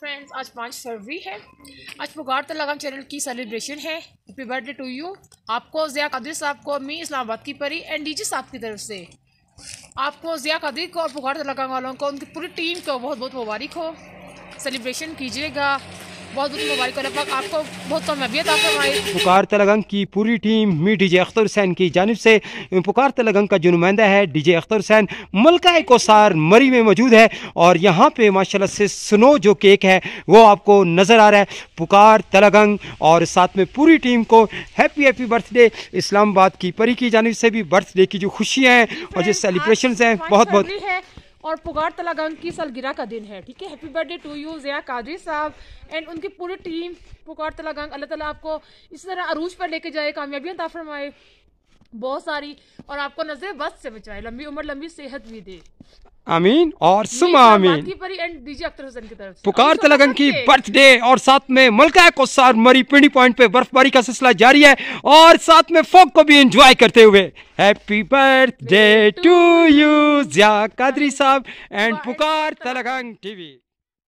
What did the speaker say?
Friends, आज 5 फरवरी है। आज पुकार तलगम चैनल की सेलिब्रेशन है। Happy birthday to you. आपको ज़िया कादरी साहब को, मी इस्लामाबाद की परी एंड डीजे साहब की तरफ से आपको ज़िया कादरी को और पुकार तलगम वालों को, उनकी पूरी टीम को बहुत बहुत मुबारक हो। सेलिब्रेशन कीजिएगा, बहुत बहुत मुबारक हो। लगभग आपको बहुत कामयाबियत फरमाए। पुकार तलगंग की पूरी टीम मी डीजे अख्तर हुसैन की जानिब से पुकार तलगंग का जो नुमाइंदा है डीजे अख्तर हुसैन मलका कोसार मरी में मौजूद है। और यहाँ पे माशाल्लाह से स्नो जो केक है वो आपको नज़र आ रहा है। पुकार तलगंग और साथ में पूरी टीम को हैप्पी हैप्पी बर्थडे। इस्लामाबाद की परी की जानिब से भी बर्थडे की जो खुशियाँ हैं और जो सेलिब्रेशन हैं बहुत बहुत है। और पुकार तलगंग की सालगिरह का दिन है, ठीक है। Happy birthday to you Zia Qadri साहब एंड उनकी पूरी टीम। पुकार तलगंग अल्लाह ताला आपको इस तरह अरूज पर लेके जाए, कामयाबियां अता फरमाए बहुत सारी, और आपको नजर बस से बचाए, लंबी उम्र लंबी सेहत भी दे। आमीन और सुमा आमीन। पुकार तलगंग की बर्थडे और साथ में मलका कोसार मरी पिंडी पॉइंट पे बर्फबारी का सिलसिला जारी है और साथ में फॉग को भी एंजॉय करते हुए happy birthday to you Zia Qadri साहब एंड पुकार तलगंग टीवी।